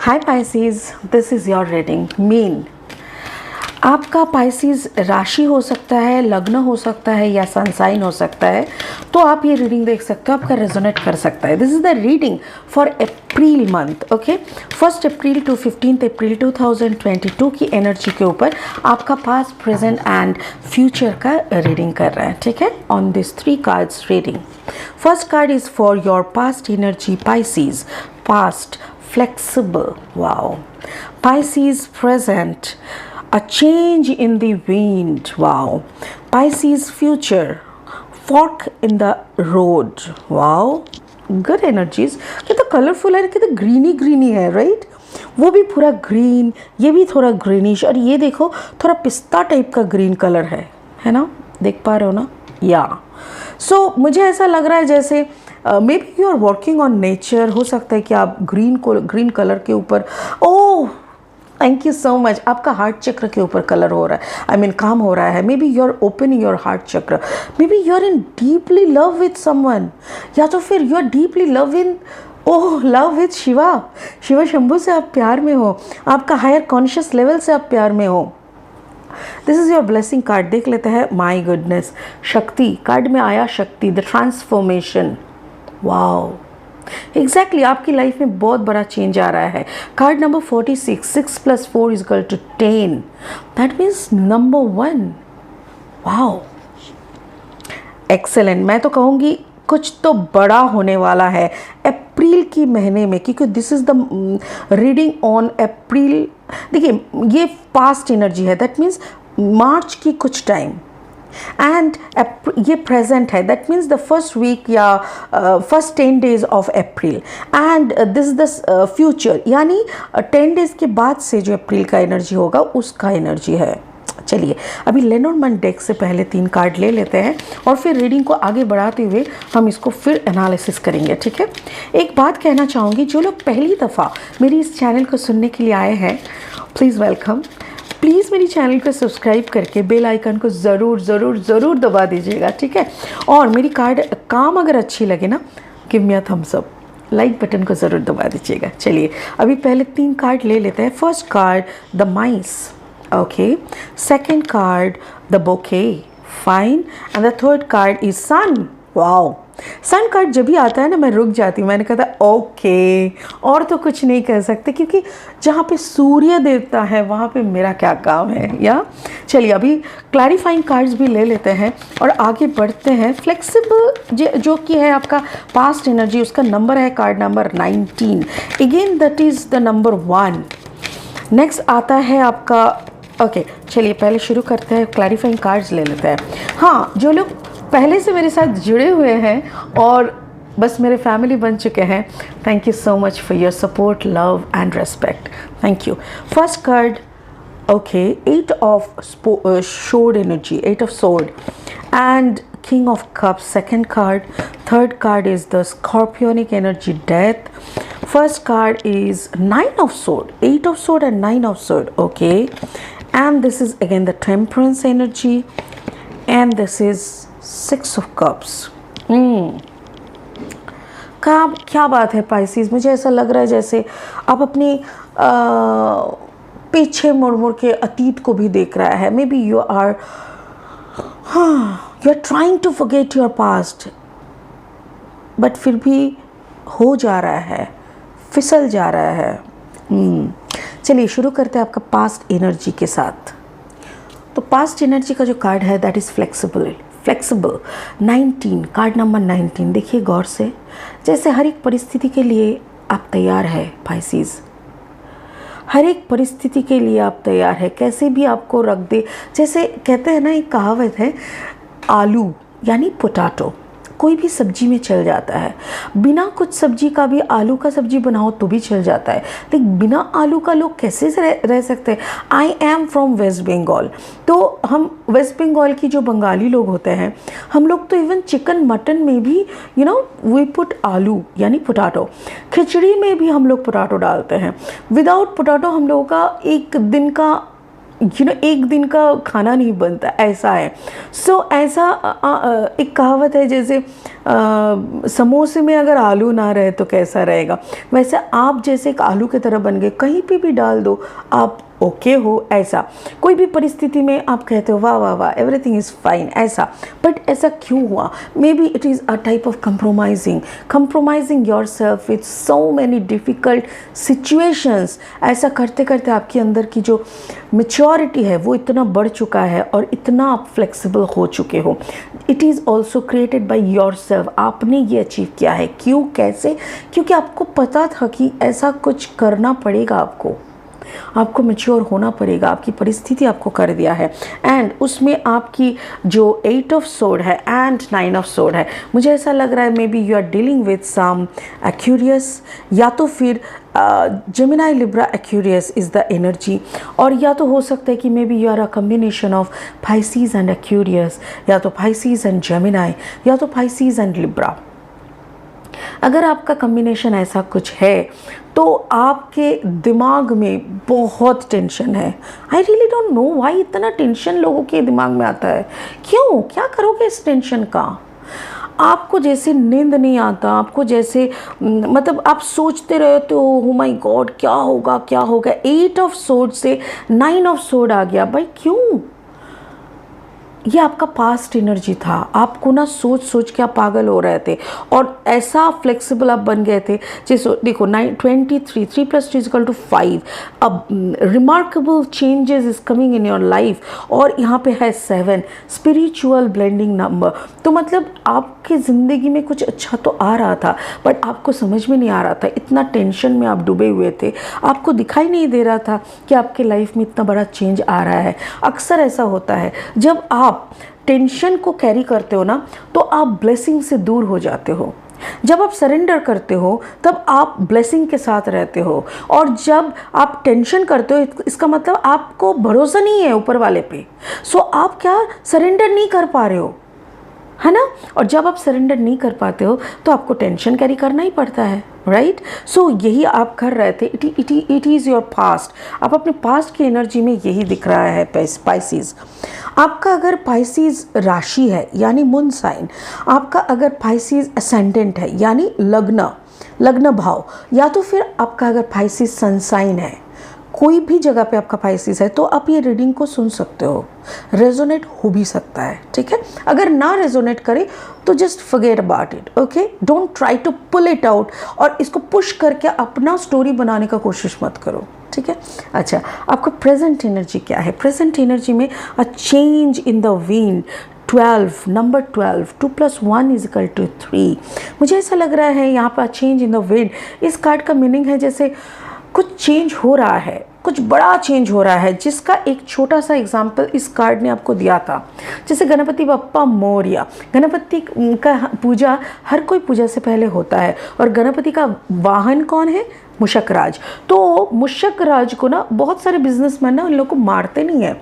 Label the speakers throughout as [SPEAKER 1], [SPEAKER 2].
[SPEAKER 1] Hi Pisces, this is your reading mean. आपका Pisces राशि हो सकता है, लग्न हो सकता है या सन साइन हो सकता है। तो आप ये रीडिंग देख सकते हो, आपका रेजोनेट कर सकता है। This is the reading for April month. Okay, 1 April to 15 April 2022 की एनर्जी के ऊपर आपका पास्ट, प्रेजेंट एंड फ्यूचर का रीडिंग कर रहा है। ठीक है, on this 3 cards reading. First card is for your past energy Pisces, past, flexible. Wow. Pisces present, a change in the wind. Wow. Pisces future, fork in the road. Wow. Good energies. कितना colourful है, कितना greeny greeny है, right? वो भी पूरा green, ये भी थोड़ा ग्रीनिश, और ये देखो थोड़ा पिस्ता टाइप का ग्रीन कलर है ना? देख पा रहे हो ना? या सो मुझे ऐसा लग रहा है जैसे may be you are working on nature. हो सकता है कि आप ग्रीन कलर के ऊपर, oh thank you so much, आपका हार्ट चक्र के ऊपर कलर हो रहा है, आई मीन काम हो रहा है। May be you are opening your heart chakra, may B you are in deeply love with someone, या तो फिर you are deeply love in love with Shiva Shambhu से आप प्यार में हो, आपका हायर कॉन्शियस लेवल से आप प्यार में हो। This is your blessing card. देख लेते हैं। माई गुडनेस, शक्ति कार्ड में आया, शक्ति, द ट्रांसफॉर्मेशन। वाओ, एग्जैक्टली आपकी लाइफ में बहुत बड़ा चेंज आ रहा है। Card number 46, 6 + 4 = 10, that means number 1। Wow, excellent. मैं तो कहूँगी कुछ तो बड़ा होने वाला है अप्रैल की महीने में, क्योंकि this is the reading on April. देखिए, ये पास्ट एनर्जी है, दैट मीन्स मार्च की कुछ टाइम, एंड ये प्रेजेंट है, that means the first week या first 10 days of April, and this is the future, यानी 10 days के बाद से जो अप्रैल का एनर्जी होगा उसका एनर्जी है। चलिए, अभी लेनोर्मैंड डेक से पहले 3 कार्ड ले लेते हैं और फिर रीडिंग को आगे बढ़ाते हुए हम इसको फिर एनालिसिस करेंगे। ठीक है, एक बात कहना चाहूँगी, जो लोग पहली दफ़ा मेरी इस चैनल को सुनने के लिए आए हैं, प्लीज़ वेलकम। प्लीज़ मेरी चैनल को सब्सक्राइब करके बेल आइकन को ज़रूर दबा दीजिएगा। ठीक है, और मेरी कार्ड काम अगर अच्छी लगे ना, give me a thumbs up, like button को ज़रूर दबा दीजिएगा। चलिए, अभी पहले 3 कार्ड ले लेते हैं। First card the mice, okay, second card the bouquet, fine, and the third card is sun. Wow, sun card जब भी आता है ना, मैं रुक जाती हूँ। मैंने कहा था ओके, और तो कुछ नहीं कह सकते, क्योंकि जहाँ पे सूर्य देवता है वहाँ पे मेरा क्या काम है। या चलिए, अभी क्लैरिफाइंग कार्ड्स भी ले लेते हैं और आगे बढ़ते हैं। फ्लेक्सिबल जो कि है आपका पास्ट एनर्जी, उसका नंबर है card number 19, again that is the number 1। Next आता है आपका, ओके चलिए पहले शुरू करते हैं, क्लैरिफाइंग कार्ड्स ले लेते हैं। हाँ, जो लोग पहले से मेरे साथ जुड़े हुए हैं और बस मेरे फैमिली बन चुके हैं, thank you so much for your support, love and respect, thank you. First card, okay, 8 of sword energy, 8 of sword and king of cups, second card. Third card is the scorpionic energy, death. First card is 9 of sword, 8 of sword and 9 of sword, okay, and this is again the temperance energy, and this is 6 of cups. क्या बात है Pisces, मुझे ऐसा लग रहा है जैसे आप अपनी पीछे मुड़ के अतीत को भी देख रहा है। May be you are trying to forget your past, but फिर भी हो जा रहा है, फिसल जा रहा है। चलिए शुरू करते हैं आपका पास्ट एनर्जी के साथ। तो पास्ट एनर्जी का जो कार्ड है that is flexible 19, card number 19। देखिए गौर से, जैसे हर एक परिस्थिति के लिए आप तैयार है पाइसेस, हर एक परिस्थिति के लिए आप तैयार है, कैसे भी आपको रख दे। जैसे कहते हैं ना, एक कहावत है, आलू यानी पोटैटो कोई भी सब्जी में चल जाता है, बिना कुछ सब्जी का भी आलू का सब्जी बनाओ तो भी चल जाता है, लेकिन बिना आलू का लोग कैसे रह सकते हैं। I am from West Bengal, तो हम वेस्ट बंगाल की जो बंगाली लोग होते हैं, हम लोग तो इवन चिकन मटन में भी वी पुट आलू यानी पोटैटो, खिचड़ी में भी हम लोग पोटैटो डालते हैं। विदाउट पोटैटो हम लोगों का एक दिन का एक दिन का खाना नहीं बनता, ऐसा है। ऐसा एक कहावत है जैसे समोसे में अगर आलू ना रहे तो कैसा रहेगा, वैसे आप जैसे एक आलू की तरह बन गए, कहीं पे भी डाल दो आप ओके हो। ऐसा कोई भी परिस्थिति में आप कहते हो वाह वाह वाह एवरीथिंग इज़ फाइन, ऐसा। बट ऐसा क्यों हुआ? May be it is a type of compromising your self with so many difficult situations. ऐसा करते करते आपके अंदर की जो मेच्योरिटी है वो इतना बढ़ चुका है और इतना आप फ्लेक्सिबल हो चुके हो। It is also created by your self. आपने ये अचीव किया है। क्यों, कैसे? क्योंकि आपको पता था कि ऐसा कुछ करना पड़ेगा, आपको मैच्योर होना पड़ेगा, आपकी परिस्थिति आपको कर दिया है। एंड उसमें आपकी जो 8 ऑफ सोर्ड है एंड 9 ऑफ सोर्ड है, मुझे ऐसा लग रहा है may be you are dealing with some Aquarius, या तो फिर Gemini Libra Aquarius is the energy, और या तो हो सकता है कि may be you are a combination of Pisces and Aquarius, या तो पाइसीज एंड जेमिनाई, या तो पाइसीज एंड लिब्रा। अगर आपका कम्बिनेशन ऐसा कुछ है तो आपके दिमाग में बहुत टेंशन है। I really don't know why इतना टेंशन लोगों के दिमाग में आता है। क्यों, क्या करोगे इस टेंशन का? आपको जैसे नींद नहीं आता, आपको जैसे मतलब आप सोचते रहते हो ओ माय गॉड क्या होगा क्या होगा। 8 ऑफ सोर्ड से 9 ऑफ सोर्ड आ गया भाई, क्यों? ये आपका पास्ट एनर्जी था। आपको ना सोच सोच के आप पागल हो रहे थे और ऐसा फ्लेक्सिबल आप बन गए थे। जैसे देखो 23 3 + 2 = 5। अब remarkable changes is coming in your life, और यहाँ पे है 7 स्पिरिचुअल ब्लेंडिंग नंबर। तो मतलब आपके ज़िंदगी में कुछ अच्छा तो आ रहा था बट आपको समझ में नहीं आ रहा था। इतना टेंशन में आप डूबे हुए थे, आपको दिखाई नहीं दे रहा था कि आपके लाइफ में इतना बड़ा चेंज आ रहा है। अक्सर ऐसा होता है जब आप टेंशन को कैरी करते हो ना तो आप ब्लेसिंग से दूर हो जाते हो। जब आप सरेंडर करते हो तब आप ब्लेसिंग के साथ रहते हो, और जब आप टेंशन करते हो इसका मतलब आपको भरोसा नहीं है ऊपर वाले पे। सो आप क्या सरेंडर नहीं कर पा रहे हो, है ना? और जब आप सरेंडर नहीं कर पाते हो तो आपको टेंशन कैरी करना ही पड़ता है, राइट? सो यही आप कर रहे थे। It is your past. आप अपने पास्ट की एनर्जी में यही दिख रहा है। पाइसीज आपका अगर पाइसीज राशि है यानी मून साइन, आपका अगर पाइसीज असेंडेंट है यानी लग्न भाव, या तो फिर आपका अगर पाइसीज सन साइन है, कोई भी जगह पे आपका पाइसीज है, तो आप ये रीडिंग को सुन सकते हो। रेजोनेट हो भी सकता है, ठीक है? अगर ना रेजोनेट करे तो just forget about it, okay? Don't try to pull it out और इसको पुश करके अपना स्टोरी बनाने का कोशिश मत करो, ठीक है? अच्छा, आपका प्रेजेंट एनर्जी क्या है? प्रेजेंट एनर्जी में a change in the wind, 12 number 12 2 + 1 = 3। मुझे ऐसा लग रहा है यहाँ पर चेंज इन द विंड, इस कार्ड का मीनिंग है जैसे कुछ चेंज हो रहा है, कुछ बड़ा चेंज हो रहा है, जिसका एक छोटा सा एग्जाम्पल इस कार्ड ने आपको दिया था। जैसे गणपति बप्पा मोरया, गणपति का पूजा हर कोई पूजा से पहले होता है, और गणपति का वाहन कौन है? मुशक राज। तो मुशक राज को ना बहुत सारे बिजनेसमैन ना उन लोग को मारते नहीं है,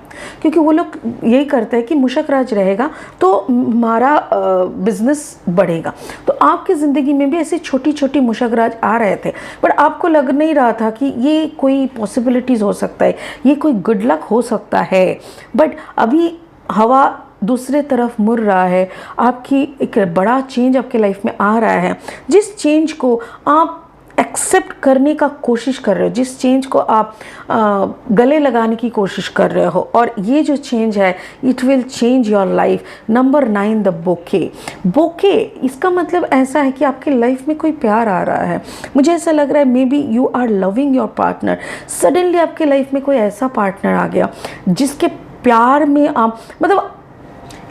[SPEAKER 1] क्योंकि वो लोग यही करते हैं कि मुशक राज रहेगा तो हमारा बिजनेस बढ़ेगा। तो आपकी ज़िंदगी में भी ऐसी छोटी छोटी मुशक राज आ रहे थे, पर आपको लग नहीं रहा था कि ये कोई पॉसिबिलिटीज़ हो सकता है, ये कोई गुड लक हो सकता है। बट अभी हवा दूसरे तरफ मुड़ रहा है, आपकी एक बड़ा चेंज आपके लाइफ में आ रहा है, जिस चेंज को आप एक्सेप्ट करने का कोशिश कर रहे हो, जिस चेंज को आप गले लगाने की कोशिश कर रहे हो, और ये जो चेंज है it will change your life. Number 9 the bouquet, इसका मतलब ऐसा है कि आपके लाइफ में कोई प्यार आ रहा है। मुझे ऐसा लग रहा है may be you are loving your partner. Suddenly आपके लाइफ में कोई ऐसा पार्टनर आ गया जिसके प्यार में आप मतलब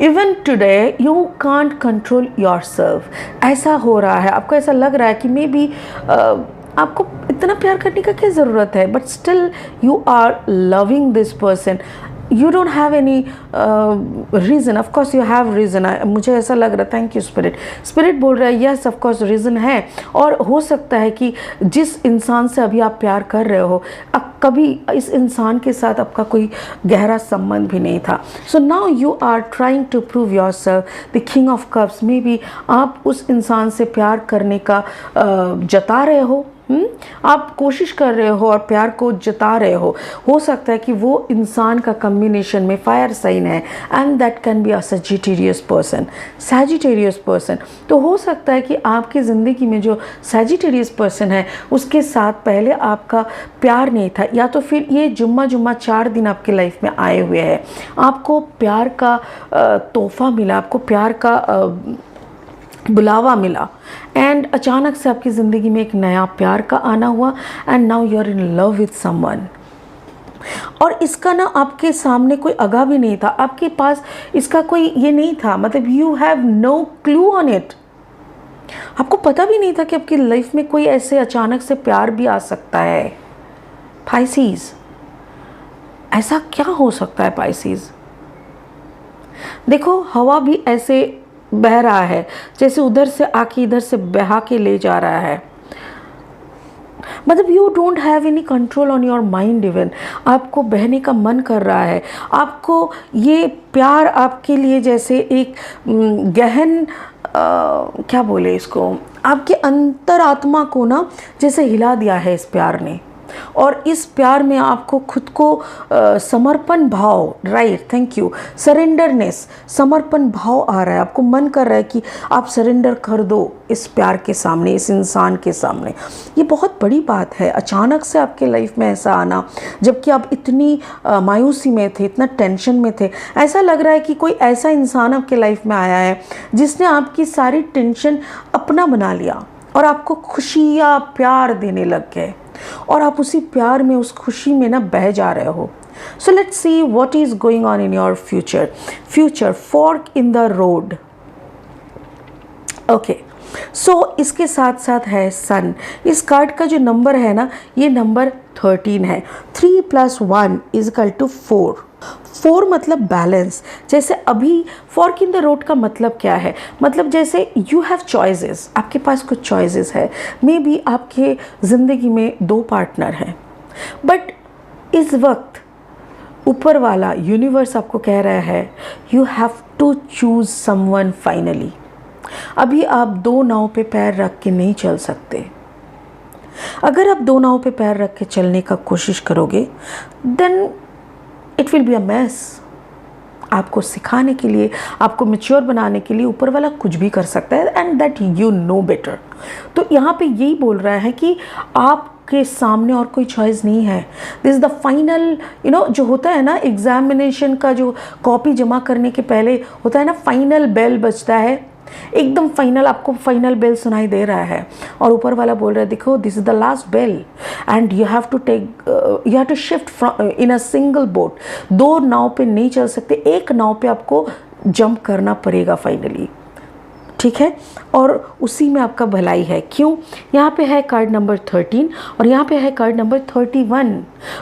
[SPEAKER 1] even today you can't control your self. ऐसा हो रहा है, आपको ऐसा लग रहा है कि मे बी आपको इतना प्यार करने का क्या ज़रूरत है, but still you are loving this person. You don't have any reason. Of course you have reason. मुझे ऐसा लग रहा है, थैंक यू स्पिरिट बोल रहा है यस ऑफकोर्स रीज़न है। और हो सकता है कि जिस इंसान से अभी आप प्यार कर रहे हो कभी इस इंसान के साथ आपका कोई गहरा संबंध भी नहीं था। So now you are trying to prove yourself. The king of cups, maybe बी आप उस इंसान से प्यार करने का जता रहे हो, आप कोशिश कर रहे हो और प्यार को जता रहे हो सकता है कि वो इंसान का कम्बिनेशन में फायर साइन है, and that can be a Sagittarius person. तो हो सकता है कि आपकी ज़िंदगी में जो सजिटेरियस पर्सन है उसके साथ पहले आपका प्यार नहीं था, या तो फिर ये जुम्मा 4 दिन आपके लाइफ में आए हुए हैं, आपको प्यार का तोहफा मिला, आपको प्यार का बुलावा मिला, एंड अचानक से आपकी ज़िंदगी में एक नया प्यार का आना हुआ, and now you are in love with someone. और इसका ना आपके सामने कोई आगा भी नहीं था, आपके पास इसका कोई ये नहीं था, मतलब you have no clue on it. आपको पता भी नहीं था कि आपकी लाइफ में कोई ऐसे अचानक से प्यार भी आ सकता है। पाइसीज, ऐसा क्या हो सकता है पाइसीज? देखो, हवा भी ऐसे बह रहा है जैसे उधर से आके इधर से बहा के ले जा रहा है, मतलब you don't have any control on your mind. Even आपको बहने का मन कर रहा है, आपको ये प्यार आपके लिए जैसे एक गहन क्या बोले इसको, आपके अंतरात्मा को ना जैसे हिला दिया है इस प्यार ने, और इस प्यार में आपको खुद को समर्पण भाव, राइट, थैंक यू, सरेंडरनेस, समर्पण भाव आ रहा है, आपको मन कर रहा है कि आप सरेंडर कर दो इस प्यार के सामने, इस इंसान के सामने। ये बहुत बड़ी बात है, अचानक से आपके लाइफ में ऐसा आना, जबकि आप इतनी मायूसी में थे, इतना टेंशन में थे। ऐसा लग रहा है कि कोई ऐसा इंसान आपके लाइफ में आया है जिसने आपकी सारी टेंशन अपना बना लिया और आपको खुशी या प्यार देने लग गए, और आप उसी प्यार में, उस खुशी में ना बह जा रहे हो। So let's see what is going on in your future fork in the road. Okay, so इसके साथ साथ है सन। इस कार्ड का जो नंबर है ना, ये नंबर 13 है। 3 + 1 = 4। 4 मतलब बैलेंस। जैसे अभी फॉर्क इन द रोड का मतलब क्या है, मतलब जैसे यू हैव चॉइसेस, आपके पास कुछ चॉइसेस है। मे बी आपके ज़िंदगी में 2 पार्टनर हैं, बट इस वक्त ऊपर वाला यूनिवर्स आपको कह रहा है you have to choose someone finally. अभी आप 2 नाव पे पैर रख के नहीं चल सकते। अगर आप 2 नाव पे पैर रख के चलने का कोशिश करोगे, then it will be a mess. आपको सिखाने के लिए, आपको मैच्योर बनाने के लिए ऊपर वाला कुछ भी कर सकता है, and that you know better. तो यहाँ पे यही बोल रहा है कि आपके सामने और कोई चॉइस नहीं है। दिस इज़ द फाइनल, जो होता है ना एग्जामिनेशन का, जो कॉपी जमा करने के पहले होता है ना, फाइनल बेल बजता है, एकदम फाइनल, आपको फाइनल बेल सुनाई दे रहा है, और ऊपर वाला बोल रहा है देखो this is the last bell, and you have to shift in a single boat. 2 नाव पे नहीं चल सकते, एक नाव पे आपको जंप करना पड़ेगा फाइनली, ठीक है। और उसी में आपका भलाई है। क्यों? यहाँ पे है कार्ड नंबर 13 और यहाँ पे है कार्ड नंबर 31।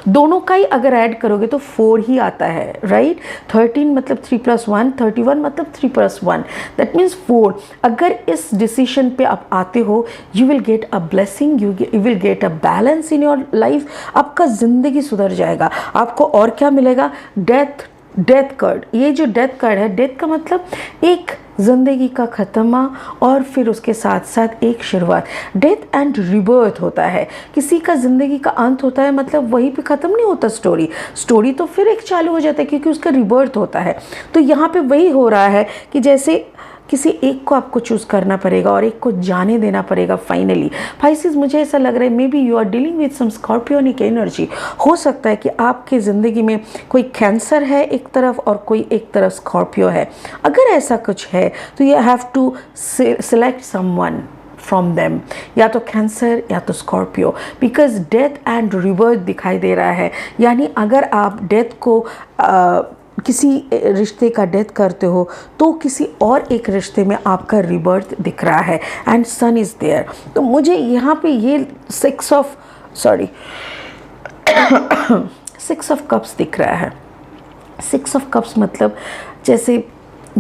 [SPEAKER 1] दोनों का ही अगर ऐड करोगे तो 4 ही आता है, राइट। 13 मतलब 3 + 1, 31 मतलब 3 + 1, दैट मीन्स 4। अगर इस डिसीजन पे आप आते हो, you will get a blessing, you will get a balance in your life. आपका ज़िंदगी सुधर जाएगा। आपको और क्या मिलेगा? Death card. ये जो डेथ कार्ड है, डेथ का मतलब एक ज़िंदगी का ख़त्मा और फिर उसके साथ साथ एक शुरुआत। डेथ एंड रिबर्थ होता है। किसी का ज़िंदगी का अंत होता है, मतलब वहीं पे ख़त्म नहीं होता स्टोरी तो फिर एक चालू हो जाता है, क्योंकि उसका रिबर्थ होता है। तो यहाँ पे वही हो रहा है कि जैसे किसी एक को आपको चूज़ करना पड़ेगा और एक को जाने देना पड़ेगा फाइनली। पाइसेस, मुझे ऐसा लग रहा है may be you are dealing with some scorpionic energy. हो सकता है कि आपके ज़िंदगी में कोई कैंसर है एक तरफ और कोई एक तरफ स्कॉर्पियो है। अगर ऐसा कुछ है तो you have to select someone from them, या तो कैंसर या तो Scorpio, because death and rebirth दिखाई दे रहा है। यानी अगर आप डेथ को किसी रिश्ते का डेथ करते हो तो किसी और एक रिश्ते में आपका रिबर्थ दिख रहा है, एंड सन इज़ देयर। तो मुझे यहाँ पे ये 6 ऑफ कप्स दिख रहा है। 6 ऑफ कप्स मतलब जैसे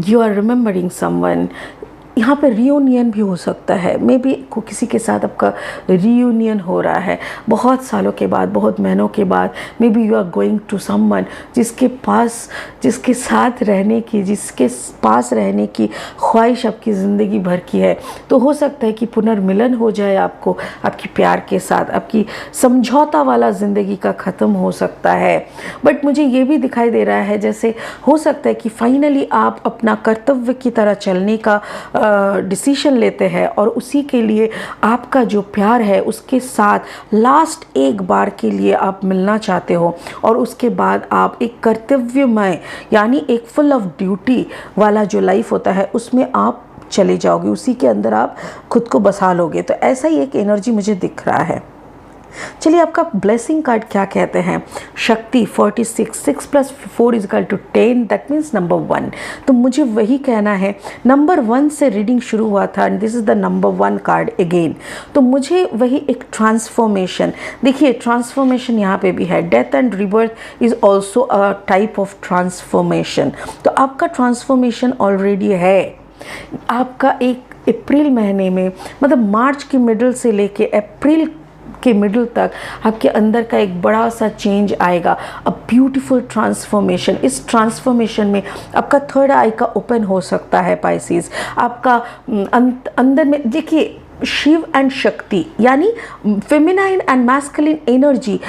[SPEAKER 1] यू आर रिमेंबरिंग समवन, यहाँ पे रियूनियन भी हो सकता है, मे बी किसी के साथ आपका रियूनियन हो रहा है बहुत सालों के बाद, बहुत महीनों के बाद। May be you are going to someone जिसके साथ रहने की, जिसके पास रहने की ख्वाहिश आपकी ज़िंदगी भर की है। तो हो सकता है कि पुनर्मिलन हो जाए आपको आपकी प्यार के साथ, आपकी समझौता वाला ज़िंदगी का ख़त्म हो सकता है। बट मुझे ये भी दिखाई दे रहा है जैसे हो सकता है कि फाइनली आप अपना कर्तव्य की तरह चलने का डिसीजन लेते हैं और उसी के लिए आपका जो प्यार है उसके साथ लास्ट एक बार के लिए आप मिलना चाहते हो, और उसके बाद आप एक कर्तव्यमय यानी एक फुल ऑफ ड्यूटी वाला जो लाइफ होता है उसमें आप चले जाओगे, उसी के अंदर आप खुद को बसा लोगे। तो ऐसा ही एक एनर्जी मुझे दिख रहा है। चलिए आपका ब्लेसिंग कार्ड क्या कहते हैं। शक्ति 46, 6 + 4 = 10, दैट मीन्स नंबर 1। तो मुझे वही कहना है, नंबर 1 से रीडिंग शुरू हुआ था and this is the number 1 card again. तो मुझे वही एक ट्रांसफॉर्मेशन, देखिए ट्रांसफॉर्मेशन यहाँ पे भी है। Death and rebirth is also a type of transformation. तो आपका ट्रांसफॉर्मेशन ऑलरेडी है। आपका एक अप्रैल महीने में, मतलब मार्च के मिडल से लेके अप्रैल के मिडल तक आपके अंदर का एक बड़ा सा चेंज आएगा, अ ब्यूटीफुल ट्रांसफॉर्मेशन। इस ट्रांसफॉर्मेशन में आपका थर्ड आई का ओपन हो सकता है पाइसेस। आपका अंदर में देखिए शिव एंड शक्ति यानी फेमिनाइन एंड मैस्कुलिन एनर्जी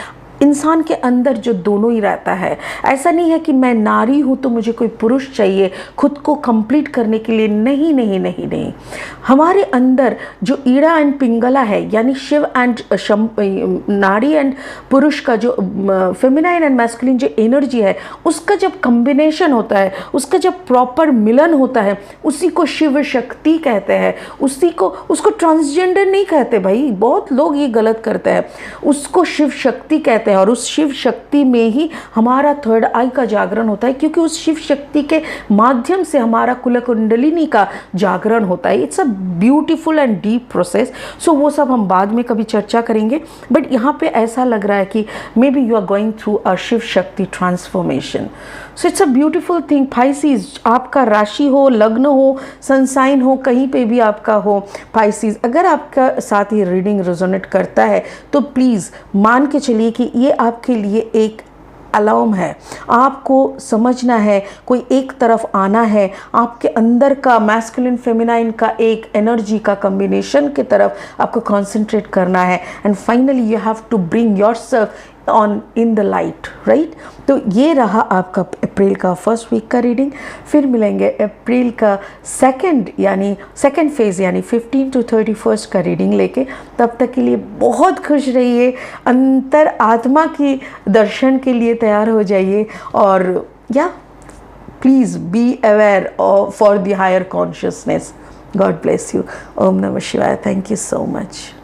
[SPEAKER 1] इंसान के अंदर जो दोनों ही रहता है। ऐसा नहीं है कि मैं नारी हूँ तो मुझे कोई पुरुष चाहिए खुद को कंप्लीट करने के लिए, नहीं नहीं नहीं नहीं। हमारे अंदर जो ईड़ा एंड पिंगला है यानी शिव एंड नारी एंड पुरुष का जो फेमिनाइन एंड मैस्कुलिन जो एनर्जी है उसका जब कम्बिनेशन होता है, उसका जब प्रॉपर मिलन होता है, उसी को शिव शक्ति कहते हैं। उसको ट्रांसजेंडर नहीं कहते भाई, बहुत लोग ये गलत करते हैं। उसको शिव शक्ति कहते हैं और उस शिव शक्ति में ही हमारा थर्ड आई का जागरण होता है, क्योंकि उस शिव शक्ति के माध्यम से हमारा कुल कुंडलिनी का जागरण होता है। It's a beautiful and deep process. So वो सब हम बाद में कभी चर्चा करेंगे। बट यहाँ पे ऐसा लग रहा है कि may be you are going through a Shiv Shakti transformation. So it's a beautiful thing. Pisces, आपका राशि हो, लग्न हो, सनसाइन हो, कहीं पे भी आपका हो पाइसेस, अगर आपका साथ ही रीडिंग रेजोनेट करता है तो प्लीज़ मान के चलिए कि ये आपके लिए एक अलार्म है। आपको समझना है, कोई एक तरफ आना है, आपके अंदर का मैस्कुलिन फेमिनाइन का एक एनर्जी का कॉम्बिनेशन की तरफ आपको कंसंट्रेट करना है and finally you have to bring yourself on in the light, right. तो ये रहा आपका अप्रैल का फर्स्ट वीक का रीडिंग। फिर मिलेंगे अप्रैल का सेकेंड फेज़ यानी 15 to 31 का रीडिंग लेके। तब तक के लिए बहुत खुश रहिए, अंतर आत्मा की दर्शन के लिए तैयार हो जाइए और या please be aware for the higher consciousness. God bless you. ओम नमः शिवाय। Thank you so much.